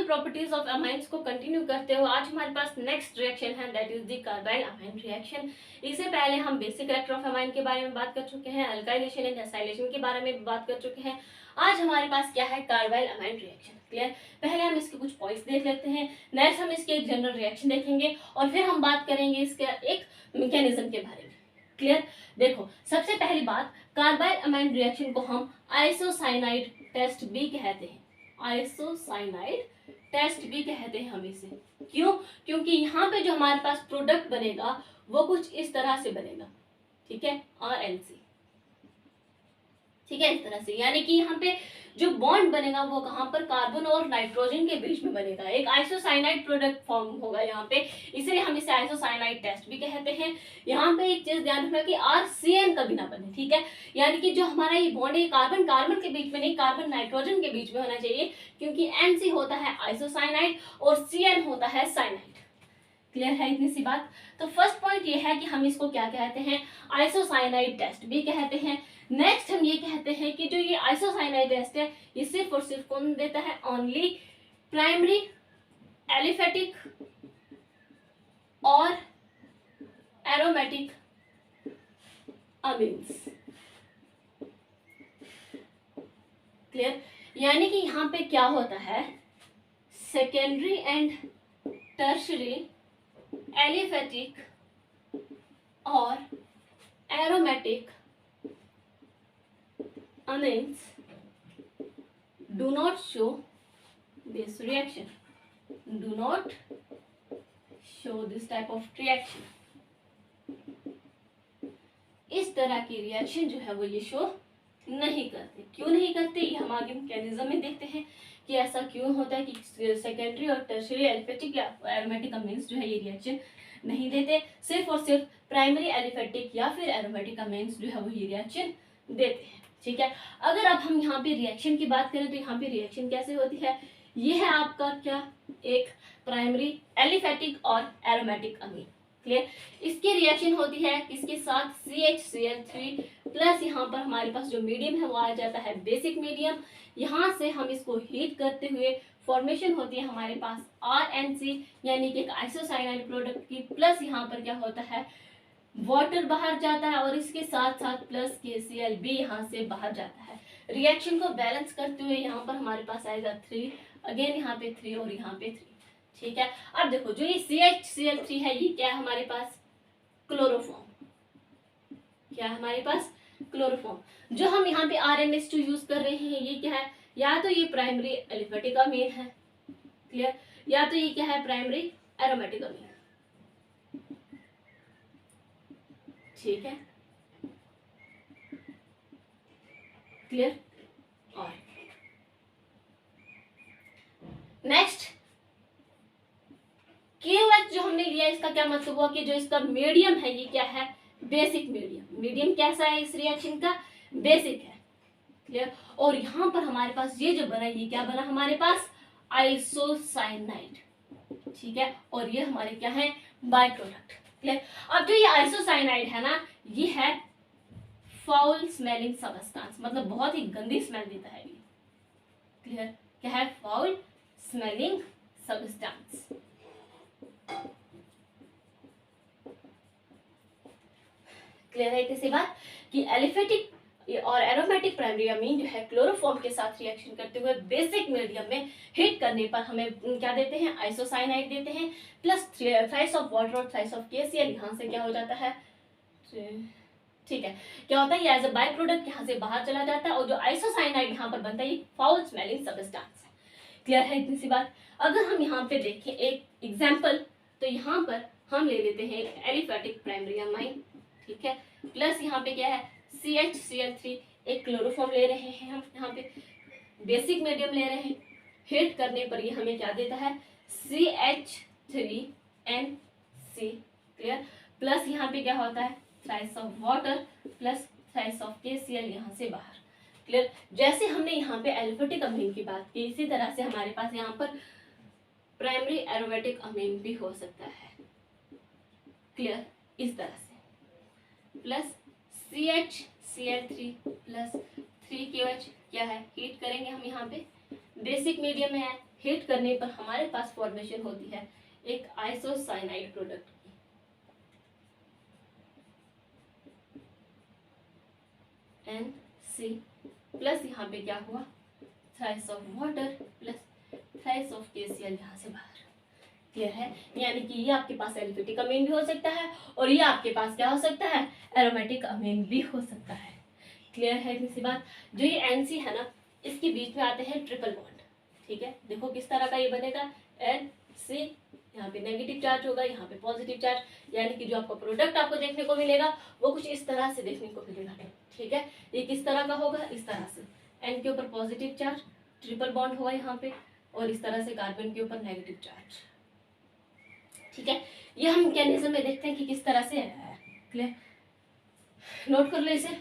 Chemical properties of amines को continue करते हुए आज हमारे पास नेक्स्ट रिएक्शन है, that is the carbyl amine reaction. इससे पहले हम बेसिक कैरेक्टर ऑफ अमाइन के बारे में बात कर चुके हैं, अल्काइलेशन एंड एसाइलेशन के बारे में बात कर चुके हैं। आज हमारे पास क्या है, कार्बाइल अमाइन रिएक्शन। क्लियर? पहले हम इसके कुछ पॉइंट्स देख लेते हैं, नेक्स्ट हम इसके एक जनरल रिएक्शन देखेंगे और फिर हम बात करेंगे इसके एक मैकेनिज्म के बारे में। क्लियर? देखो, सबसे पहली बात, कार्बाइल अमाइन रिएक्शन को हम आइसोसाइनाइड टेस्ट भी कहते हैं। आइसोसाइनाइड टेस्ट भी कहते हैं हम इसे। क्यों? क्योंकि यहाँ पे जो हमारे पास प्रोडक्ट बनेगा वो कुछ इस तरह से बनेगा, ठीक है, RNC, ठीक है, इस तरह से। यानी कि यहाँ पे जो बॉन्ड बनेगा वो कहाँ पर, कार्बन और नाइट्रोजन के बीच में बनेगा, एक आइसोसाइनाइड प्रोडक्ट फॉर्म होगा यहाँ पे, इसलिए हम इसे आइसोसाइनाइड टेस्ट भी कहते हैं। यहाँ पे एक चीज ध्यान रखना कि RCN कभी ना बने, ठीक है, यानी कि जो हमारा ये बॉन्ड है कार्बन कार्बन के बीच में नहीं, कार्बन नाइट्रोजन के बीच में होना चाहिए, क्योंकि NC होता है आइसोसाइनाइड और CN होता है साइनाइड। क्लियर है इतनी सी बात? तो फर्स्ट पॉइंट ये है कि हम इसको क्या कहते हैं, आइसोसाइनाइड टेस्ट भी कहते हैं। नेक्स्ट हम ये कहते हैं कि जो ये आइसोसाइनाइड टेस्ट है ये सिर्फ और सिर्फ कौन देता है, ओनली प्राइमरी एलिफेटिक और एरोमेटिक अमीन्स। क्लियर? यानी कि यहाँ पे क्या होता है, सेकेंडरी एंड टर्शरी एलिफेटिक और aromatic amines do not show this reaction, do not show this type of reaction। इस तरह की रिएक्शन जो है वो ये शो नहीं करते। क्यों नहीं करते, ये हम आगे मैकेनिज्म में देखते हैं कि ऐसा क्यों होता है कि सेकेंडरी और टर्शियरी एलिफेटिक या एरोमेटिक अमीन्स जो है ये रिएक्शन नहीं देते, सिर्फ और सिर्फ प्राइमरी एलिफेटिक या फिर एरोमेटिक अमीन्स जो है वो ये रिएक्शन देते हैं। ठीक है, अगर अब हम यहाँ पे रिएक्शन की बात करें तो यहाँ पे रिएक्शन कैसे होती है, ये है आपका क्या, एक प्राइमरी एलिफेटिक और एरोमेटिक अमीन। क्लियर? इसकी रिएक्शन होती है किसके साथ, CHCl3 प्लस यहाँ पर हमारे पास जो मीडियम है वो आ जाता है बेसिक मीडियम। यहाँ से हम इसको हीट करते हुए फॉर्मेशन होती है हमारे पास RNC यानी कि एक आइसोसाइनाइड प्रोडक्ट की, प्लस यहाँ पर क्या होता है, वाटर बाहर जाता है और इसके साथ साथ प्लस KCl भी यहाँ से बाहर जाता है। रिएक्शन को बैलेंस करते हुए यहाँ पर हमारे पास आएगा 3, अगेन यहाँ पे 3 और यहाँ पे 3। ठीक है, अब देखो जो ये CHCl3 है ये क्या है हमारे पास, क्लोरोफॉर्म। क्या है हमारे पास, क्लोरोफॉर्म। जो हम यहाँ पे RNS2 यूज कर रहे हैं ये क्या है, या तो ये प्राइमरी एलिफेटिक अमीन है, क्लियर, या तो ये क्या है, प्राइमरी एरोमेटिक अमीन। ठीक है, क्लियर? और नेक्स्ट KOH जो हमने लिया इसका क्या मतलब हुआ कि जो इसका मीडियम है ये क्या है, बेसिक मीडियम। मीडियम कैसा है इस रिएक्शन का, बेसिक है। क्लियर? और यहां पर हमारे पास ये जो बना ये क्या बना हमारे पास, आइसोसाइनाइड। ठीक है, और ये हमारे क्या है, बाय प्रोडक्ट। क्लियर? अब जो ये आइसोसाइनाइड है ना ये है फाउल स्मेलिंग सबस्टेंस, मतलब बहुत ही गंदी स्मेल देता है ये। क्लियर? क्या है, फाउल स्मेलिंग सबस्टेंस। क्लियर है किसी बात कि एलिफेटिक और एरोमेटिक प्राइमरी अमीन जो है क्लोरोफॉर्म के साथ रिएक्शन करते हुए बेसिक मीडियम में हिट करने पर हमें क्या देते हैं, आइसोसाइनाइड देते हैं, प्लस थ्राइस ऑफ वाटर और थ्राइस ऑफ KCl यहाँ से क्या हो जाता है, ठीक है, क्या होता है, ये एज अ बाय प्रोडक्ट यहाँ से बाहर चला जाता है और जो आइसोसाइनाइड यहाँ पर बनता है ये फाउल स्मेलिंग सबस्टेंस है। क्लियर है इतनी सी बात? अगर हम यहाँ पे देखें एक एग्जाम्पल, तो यहाँ पर हम ले लेते हैं एक एलिफेटिक प्राइमरी अमाइन, ठीक है, प्लस यहाँ पे क्या है, CHCl3, एक क्लोरोफॉर्म ले रहे हैं हम, यहाँ पे बेसिक मीडियम ले रहे हैं, हिट करने पर ये हमें क्या देता है, CH3NC। क्लियर? प्लस यहाँ पे क्या होता है, thrice of water plus thrice of KCl यहाँ से बाहर। क्लियर? जैसे हमने यहाँ पे एलिफेटिक अमीन की बात की इसी तरह से हमारे पास यहाँ पर प्राइमरी एरोमेटिक अमीन भी हो सकता है। क्लियर? इस तरह से प्लस CHCl3 प्लस 3KOH क्या है, हीट करेंगे हम यहाँ पे, बेसिक मीडियम है, हीट करने पर हमारे पास फॉर्मेशन होती है एक आइसोसाइनाइड प्रोडक्ट की। NC प्लस यहाँ पे क्या हुआ, thrice of water plus thrice of KCl यहाँ से बाहर। क्लियर है, यानी कि ये आपके पास एलिफेटिक अमीन भी हो सकता है और ये आपके पास क्या हो सकता है, एरोमेटिक अमीन भी हो सकता है। क्लियर है इतनी सी बात। जो ये NC है ना, इसके बीच में आते हैं ट्रिपल बॉन्ड। ठीक है, देखो किस तरह का ये बनेगा, NC, यहाँ पे नेगेटिव चार्ज होगा, यहाँ पे पॉजिटिव चार्ज, यानी कि जो आपका प्रोडक्ट आपको देखने को मिलेगा वो कुछ इस तरह से देखने को मिलेगा। ठीक है, ये किस तरह का होगा, इस तरह से N के ऊपर पॉजिटिव चार्ज, ट्रिपल बॉन्ड हुआ यहाँ पे, और इस तरह से कार्बन के ऊपर नेगेटिव चार्ज। ठीक है, ये हम मैकेनिज्म में देखते हैं कि किस तरह से है। क्लियर, नोट कर लो इसे।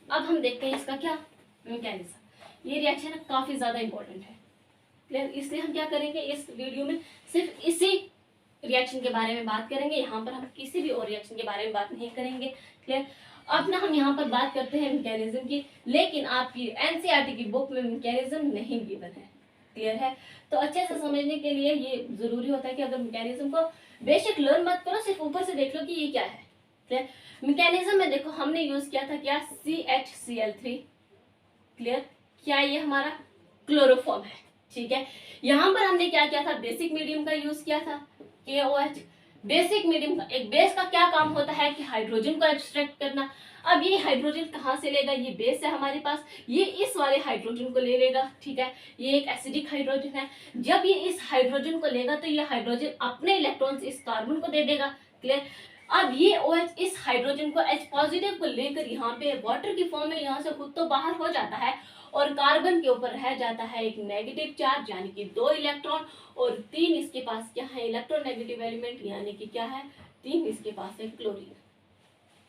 अब हम देखते हैं इसका क्या मैकेनिज्म। ये रिएक्शन काफी ज्यादा इंपॉर्टेंट है। क्लियर, इसलिए हम क्या करेंगे इस वीडियो में, सिर्फ इसी रिएक्शन के बारे में बात करेंगे। यहाँ पर हम किसी भी और रिएक्शन के बारे में बात नहीं करेंगे। क्लियर, अब ना हम यहाँ पर बात करते हैं मैकेनिज्म की, लेकिन आपकी एनसीईआरटी की बुक में मैकेनिज्म नहीं गिवन है। क्लियर है, तो अच्छे से समझने के लिए ये जरूरी होता है कि अगर मैकेनिज्म को बेसिक लर्न मत करो, सिर्फ ऊपर से देख लो कि ये क्या है। क्लियर, मैकेनिज्म में देखो हमने यूज किया था क्या, CHCl3। क्लियर, क्या ये हमारा क्लोरोफॉर्म है। ठीक है, यहाँ पर हमने क्या किया था, बेसिक मीडियम का यूज किया था, KOH। बेसिक मीडियम का एक बेस का क्या काम होता है कि हाइड्रोजन को एक्सट्रैक्ट करना। अब ये हाइड्रोजन कहाँ से लेगा, ये बेस है हमारे पास, ये इस वाले हाइड्रोजन को ले लेगा। ठीक है, ये एक एसिडिक हाइड्रोजन है। जब ये इस हाइड्रोजन को लेगा तो ये हाइड्रोजन अपने इलेक्ट्रॉन्स इस कार्बन को दे देगा। क्लियर, अब ये OH इस हाइड्रोजन को H पॉजिटिव को लेकर यहाँ पे वाटर की फॉर्म में यहाँ से खुद तो बाहर हो जाता है, और कार्बन के ऊपर रह जाता है एक नेगेटिव चार्ज, यानी कि 2 इलेक्ट्रॉन, और 3 इसके पास क्या है, इलेक्ट्रोनेगेटिव एलिमेंट, यानी कि क्या है, 3 इसके पास है क्लोरीन।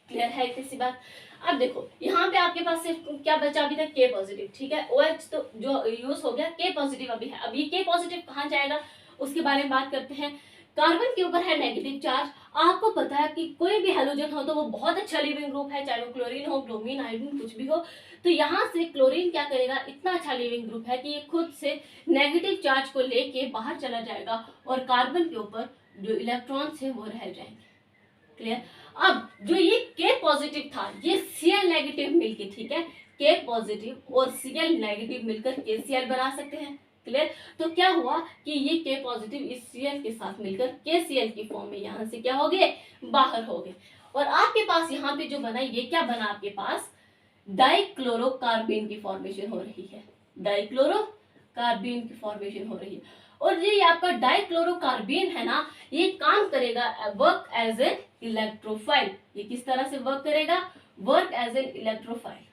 क्लियर है इतनी सी बात। अब देखो यहाँ पे आपके पास सिर्फ क्या बचा अभी तक, K पॉजिटिव। ठीक है, OH तो जो यूज हो गया, K पॉजिटिव अभी है। अब ये K पॉजिटिव कहाँ जाएगा उसके बारे में बात करते हैं। कार्बन के ऊपर है नेगेटिव चार्ज। आपको पता है कि कोई भी हेलोजन हो तो वो बहुत अच्छा लिविंग ग्रुप है, चाहे वो क्लोरीन हो, ब्रोमीन, आयोडीन, कुछ भी हो। तो यहाँ से क्लोरीन क्या करेगा, इतना अच्छा लिविंग ग्रुप है कि ये खुद से नेगेटिव चार्ज को लेके बाहर चला जाएगा, और कार्बन के ऊपर जो इलेक्ट्रॉन्स है वो रह जाएंगे। क्लियर, अब जो ये K पॉजिटिव था, ये Cl नेगेटिव मिलके, ठीक है, K पॉजिटिव और Cl नेगेटिव मिलकर KCl बना सकते हैं। क्लियर, तो क्या हुआ कि ये K पॉजिटिव इस Cl के साथ मिलकर KCl की फॉर्म में यहाँ से क्या हो गए, बाहर हो गए, और आपके पास यहाँ पे जो बना, ये क्या बना, आपके पास डाइक्लोरोकार्बेन की फॉर्मेशन हो रही है। डाइक्लोरोकार्बेन की फॉर्मेशन हो रही है, और ये आपका डाइक्लोरोकार्बेन है ना, ये काम करेगा, वर्क एज एन इलेक्ट्रोफाइल। ये किस तरह से वर्क करेगा, वर्क एज एन इलेक्ट्रोफाइल।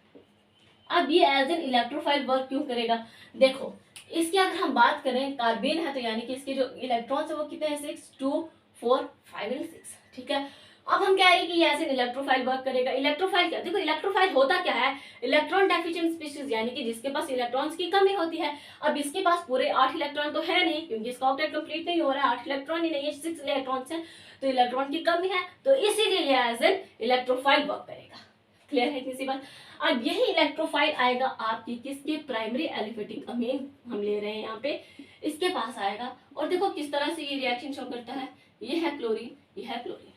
अब ये एज एन इलेक्ट्रोफाइल वर्क क्यों करेगा, देखो इसकी अगर हम बात करें, कार्बेन है तो यानी कि इसके जो इलेक्ट्रॉन्स है वो कितने हैं, 6, 2, 4, 5 एंड 6। ठीक है, अब हम कह रहे हैं कि ये एज एन इलेक्ट्रोफाइल वर्क करेगा। इलेक्ट्रोफाइल क्या, देखो इलेक्ट्रोफाइल होता क्या है, इलेक्ट्रॉन डेफिशिएंट स्पीशीज, यानी कि जिसके पास इलेक्ट्रॉन्स की कमी होती है। अब इसके पास पूरे 8 इलेक्ट्रॉन तो है नहीं, क्योंकि इसका ऑक्टेट कंप्लीट नहीं हो रहा है, 8 इलेक्ट्रॉन ही नहीं है, 6 इलेक्ट्रॉन्स है, तो इलेक्ट्रॉन की कमी है, तो इसीलिए ये एज एन इलेक्ट्रोफाइल वर्क करेगा। क्लियर है इतनी सी बात। अब यही इलेक्ट्रोफाइल आएगा आपकी किसके, प्राइमरी एलिफेटिक अमीन हम ले रहे हैं यहाँ पे, इसके पास आएगा, और देखो किस तरह से ये रिएक्शन शो करता है। ये है क्लोरीन, ये है क्लोरीन।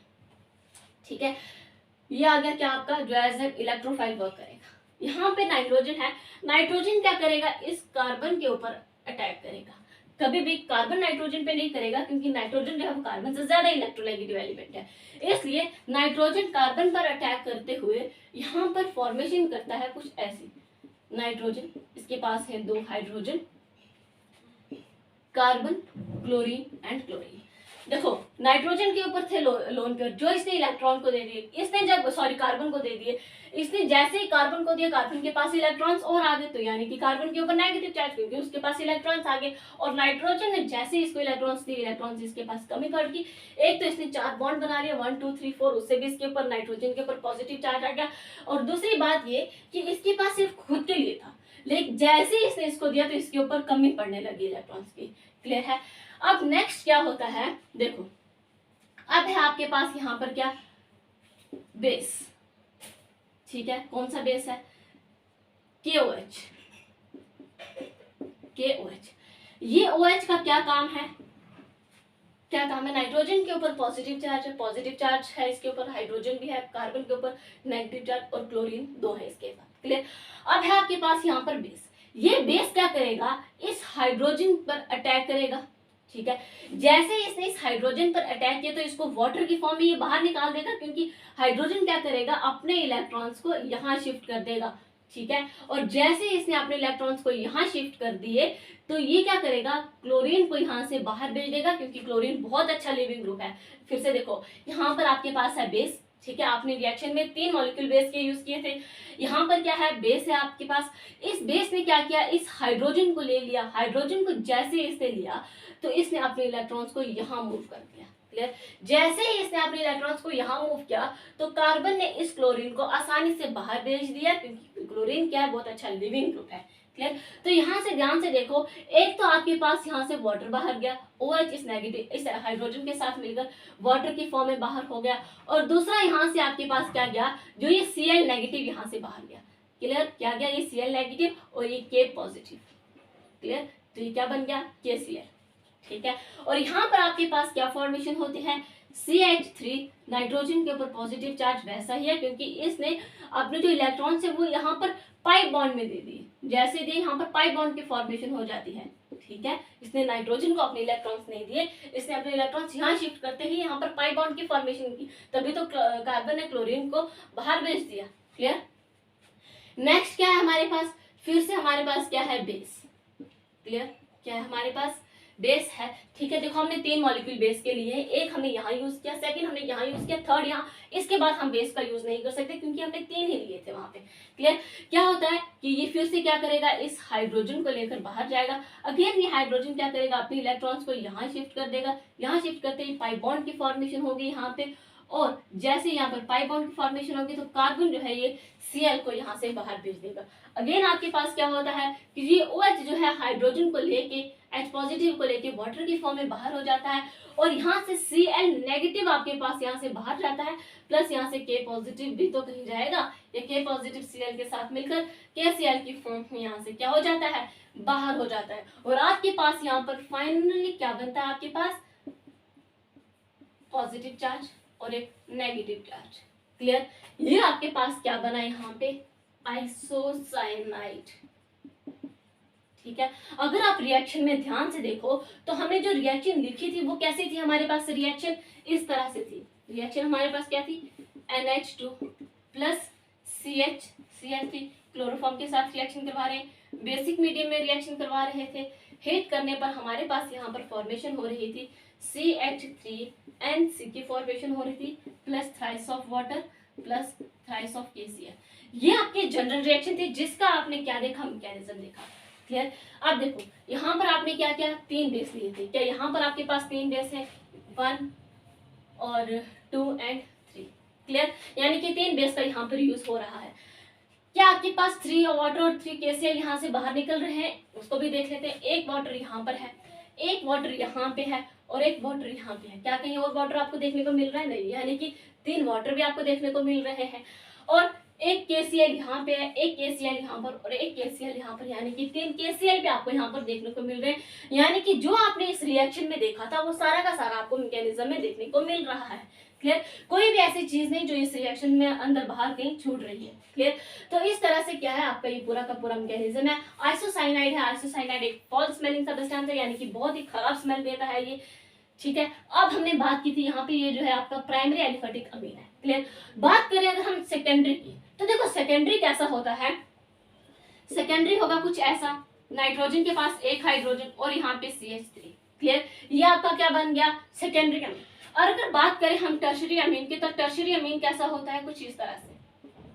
ठीक है, ये आ गया क्या आपका, जो एज एन इलेक्ट्रोफाइल वर्क करेगा। यहाँ पे नाइट्रोजन है, नाइट्रोजन क्या करेगा, इस कार्बन के ऊपर अटैक करेगा। कभी भी कार्बन नाइट्रोजन पे नहीं करेगा, क्योंकि नाइट्रोजन जो है कार्बन से ज्यादा इलेक्ट्रोनेगेटिव एलिमेंट है, इसलिए नाइट्रोजन कार्बन पर अटैक करते हुए यहाँ पर फॉर्मेशन करता है कुछ ऐसी। नाइट्रोजन, इसके पास है 2 hydrogen, carbon, chlorine and chlorine. देखो नाइट्रोजन के ऊपर थे लोन पेयर, जो इसने इलेक्ट्रॉन को दे दिए, इसने जब कार्बन को दे दिए, इसने जैसे ही कार्बन को दिया, कार्बन के पास इलेक्ट्रॉन्स और आ गए, तो यानी कि कार्बन के ऊपर नेगेटिव चार्ज, क्योंकि उसके पास इलेक्ट्रॉन्स आ गए, और नाइट्रोजन ने जैसे ही इसको इलेक्ट्रॉन्स दिए, इलेक्ट्रॉन्स इसके पास कमी कर दी। एक तो इसने 4 बॉन्ड बना लिया, 1, 2, 3, 4, उससे भी इसके ऊपर नाइट्रोजन के ऊपर पॉजिटिव चार्ज आ गया। और दूसरी बात ये कि इसके पास सिर्फ खुद के लिए था, लेकिन जैसे ही इसने इसको दिया तो इसके ऊपर कमी पड़ने लगी इलेक्ट्रॉन्स की। क्लियर है, अब नेक्स्ट क्या होता है, देखो अब है आपके पास यहाँ पर क्या, बेस। ठीक है, कौन सा बेस है, KOH। KOH, ये OH का क्या काम है? क्या काम है? नाइट्रोजन के ऊपर पॉजिटिव चार्ज है, पॉजिटिव चार्ज है इसके ऊपर, हाइड्रोजन भी है, कार्बन के ऊपर नेगेटिव चार्ज और क्लोरीन 2 है इसके साथ। क्लियर? अब है आपके पास यहाँ पर बेस। ये बेस क्या करेगा? इस हाइड्रोजन पर अटैक करेगा। ठीक है, जैसे इसने इस हाइड्रोजन पर अटैक किया तो इसको वाटर की फॉर्म में ये बाहर निकाल देगा, क्योंकि हाइड्रोजन क्या करेगा? अपने इलेक्ट्रॉन्स को यहाँ शिफ्ट कर देगा। ठीक है, और जैसे इसने अपने इलेक्ट्रॉन्स को यहाँ शिफ्ट कर दिए तो ये क्या करेगा? क्लोरीन को यहाँ से बाहर भेज देगा, क्योंकि क्लोरीन बहुत अच्छा लिविंग ग्रुप है। फिर से देखो, यहाँ पर आपके पास है बेस। ठीक है, आपने रिएक्शन में 3 मॉलिक्यूल बेस के यूज किए थे। यहाँ पर क्या है? बेस है आपके पास। इस बेस ने क्या किया? इस हाइड्रोजन को ले लिया। हाइड्रोजन को जैसे इसने लिया तो इसने अपने इलेक्ट्रॉन्स को यहाँ मूव कर दिया। क्लियर? जैसे ही इसने अपने इलेक्ट्रॉन्स को यहाँ मूव किया तो कार्बन ने इस क्लोरीन को आसानी से बाहर भेज दिया, क्योंकि क्लोरीन क्या है? बहुत अच्छा लिविंग ग्रुप है। क्लियर? तो यहाँ से ध्यान से देखो, एक तो आपके पास यहाँ से वाटर बाहर गया, OH इस नेगेटिव इस हाइड्रोजन के साथ मिलकर वाटर की फॉर्म में बाहर हो गया, और दूसरा यहाँ से आपके पास क्या गया? जो ये Cl नेगेटिव यहाँ से बाहर गया। क्लियर? क्या गया? ये Cl नेगेटिव और ये K पॉजिटिव। क्लियर? तो ये क्या बन गया? KCl। ठीक है, और यहाँ पर आपके पास क्या फॉर्मेशन होती है? CH3, नाइट्रोजन के ऊपर पॉजिटिव चार्ज वैसा ही है, क्योंकि इसने अपने जो इलेक्ट्रॉन्स है वो यहाँ पर पाई बॉन्ड में दे दिए। जैसे दिए यहाँ पर पाई बॉन्ड की फॉर्मेशन हो जाती है। ठीक है, इसने नाइट्रोजन को अपने इलेक्ट्रॉन्स नहीं दिए, इसने अपने इलेक्ट्रॉन्स यहाँ शिफ्ट करते ही यहाँ पर पाई बॉन्ड की फॉर्मेशन की, तभी तो कार्बन ने क्लोरीन को बाहर भेज दिया। क्लियर? नेक्स्ट क्या है हमारे पास? फिर से हमारे पास क्या है? बेस। क्लियर? क्या है हमारे पास? बेस है। ठीक है, देखो हमने 3 मॉलिक्यूल बेस के लिए, एक हमने यहाँ यूज किया, सेकंड हमने यहाँ यूज किया, थर्ड यहाँ। इसके बाद हम बेस का यूज नहीं कर सकते, क्योंकि हमने 3 ही लिए थे वहां पे। क्लियर? क्या होता है कि ये फिर से क्या करेगा? इस हाइड्रोजन को लेकर बाहर जाएगा। अगेन ये हाइड्रोजन क्या करेगा? अपने इलेक्ट्रॉन्स को यहाँ शिफ्ट कर देगा। यहाँ शिफ्ट करते ही पाई बॉन्ड की फॉर्मेशन होगी यहाँ पे, और जैसे यहाँ पर पाई बॉन्ड की फॉर्मेशन होगी तो कार्बन जो है ये Cl को यहाँ से बाहर भेज देगा। अगेन आपके पास क्या होता है कि ये OH जो है हाइड्रोजन को लेके, H पॉजिटिव को लेके वाटर की फॉर्म में बाहर हो जाता है, और यहाँ से Cl नेगेटिव आपके पास यहाँ से बाहर जाता है, प्लस यहाँ से K पॉजिटिव भी तो कहीं जाएगा। ये K पॉजिटिव Cl के साथ मिलकर KCl की फॉर्म में यहाँ से क्या हो जाता है? बाहर हो जाता है, और आपके पास यहाँ पर फाइनली क्या बनता है? आपके पास पॉजिटिव चार्ज और एक नेगेटिव चार्ज। क्लियर? ये आपके पास क्या बना यहाँ पे? आइसोसाइनाइड। ठीक है, अगर आप रिएक्शन में ध्यान से देखो तो हमने जो रिएक्शन लिखी थी वो कैसी थी? हमारे पास रिएक्शन इस तरह से थी। रिएक्शन हमारे पास क्या थी? NH2 प्लस CH3 क्लोरोफॉर्म के साथ रिएक्शन करवा रहे हैं, बेसिक मीडियम में रिएक्शन करवा रहे थे। हीट करने पर हमारे पास यहाँ पर फॉर्मेशन हो रही थी CH3NC की फॉर्मेशन हो रही थी, plus thrice of water plus thrice of KCl। ये आपकी जनरल रिएक्शन थी, जिसका आपने क्या देखा? मैकेनिज्म देखा। क्लियर? अब देखो यहाँ पर आपने क्या किया? 3 बेस लिए थे। क्या यहाँ पर आपके पास 3 बेस है? 1 और 2 एंड 3। क्लियर? यानी कि 3 बेस का यहाँ पर यूज हो रहा है। क्या आपके पास 3 वाटर और 3 KCl यहाँ से बाहर निकल रहे हैं? उसको भी देख लेते हैं। एक वाटर यहाँ पर है, एक वाटर यहाँ पे है, और एक वाटर यहाँ पे है। क्या कहीं और वाटर आपको देखने को मिल रहा है? नहीं, यानी कि 3 वाटर भी आपको देखने को मिल रहे हैं, और एक KCl यहाँ पे है, एक KCl यहाँ पर और एक KCl यहाँ पर, यानी कि 3 KCl भी आपको यहाँ पर देखने को मिल रहे हैं। यानी कि जो आपने इस रिएक्शन में देखा था वो सारा का सारा आपको मैकेनिज्म में देखने को मिल रहा है। क्लियर? कोई भी ऐसी चीज नहीं जो इस रिएक्शन में अंदर बाहर कहीं छूट रही है। क्लियर? तो इस तरह से क्या है आपका ये पूरा का पूरा मैकेनिज्म है। आइसोसाइनाइड है। आइसोसाइनाइड एक फॉल स्मेलिंग सब्सटेंस है, यानी कि बहुत ही खराब स्मेल देता है ये। ठीक है, अब हमने बात की थी यहाँ पे ये जो है आपका प्राइमरी एलिफेटिक अमीन है। क्लियर? बात करें अगर हम सेकेंडरी की, तो देखो सेकेंडरी कैसा होता है? सेकेंडरी होगा कुछ ऐसा, नाइट्रोजन के पास एक हाइड्रोजन और यहाँ पे CH3। क्लियर? ये आपका क्या बन गया? Secondary amine. और अगर बात करें हम टर्शरी अमीन की, तो टर्शरी अमीन कैसा होता है? कुछ इस तरह से।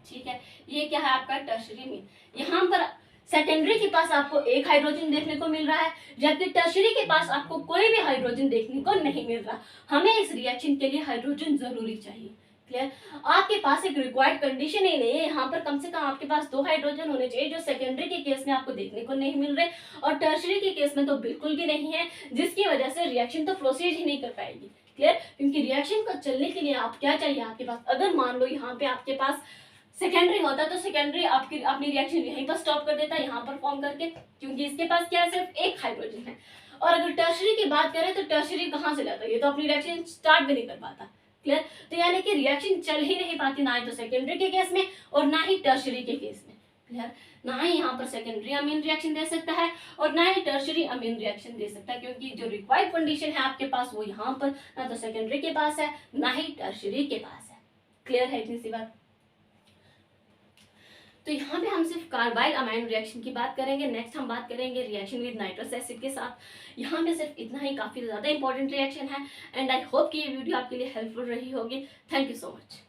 ठीक है, ये क्या है आपका टर्शरी अमीन। यहाँ पर सेकेंडरी के पास आपको एक हाइड्रोजन देखने को मिल रहा है, जबकि टर्शरी के पास आपको कोई भी हाइड्रोजन देखने को नहीं मिल रहा। हमें इस रिएक्शन के लिए हाइड्रोजन जरूरी चाहिए। क्लियर? आपके पास एक रिक्वायर्ड कंडीशन ही नहीं है, यहाँ पर कम से कम आपके पास 2 हाइड्रोजन होने चाहिए, जो सेकेंडरी के केस में आपको देखने को नहीं मिल रहे, और टर्शरी के केस में तो बिल्कुल भी नहीं है, जिसकी वजह से रिएक्शन तो प्रोसीड ही नहीं कर पाएगी। क्लियर? क्योंकि रिएक्शन को चलने के लिए आप क्या चाहिए आपके पास? अगर मान लो यहाँ पे आपके पास सेकेंडरी होता तो सेकेंडरी आपकी अपनी रिएक्शन यहीं पर स्टॉप कर देता, यहाँ पर फॉर्म करके, क्योंकि इसके पास क्या है, सिर्फ एक हाइड्रोजन है। और अगर टर्शरी की बात करें तो टर्शरी कहाँ से लाता है, ये तो अपनी रिएक्शन स्टार्ट भी नहीं कर पाता। क्लियर? तो यानी कि रिएक्शन चल ही नहीं पाती, ना ही तो सेकेंडरी के केस में और ना ही टर्शरी के केस में। क्लियर? ना ही यहाँ पर सेकेंडरी अमीन रिएक्शन दे सकता है और ना ही टर्शरी अमीन रिएक्शन दे सकता है, क्योंकि जो रिक्वायर्ड कंडीशन है आपके पास वो यहाँ पर ना तो सेकेंडरी के पास है ना ही टर्शरी के पास है। क्लियर है इतनी सी बात? तो यहाँ पे हम सिर्फ कार्बाइल अमाइन रिएक्शन की बात करेंगे। नेक्स्ट हम बात करेंगे रिएक्शन विद नाइट्रस एसिड के साथ। यहाँ पे सिर्फ इतना ही काफ़ी ज़्यादा इंपॉर्टेंट रिएक्शन है एंड आई होप कि ये वीडियो आपके लिए हेल्पफुल रही होगी। Thank you so much.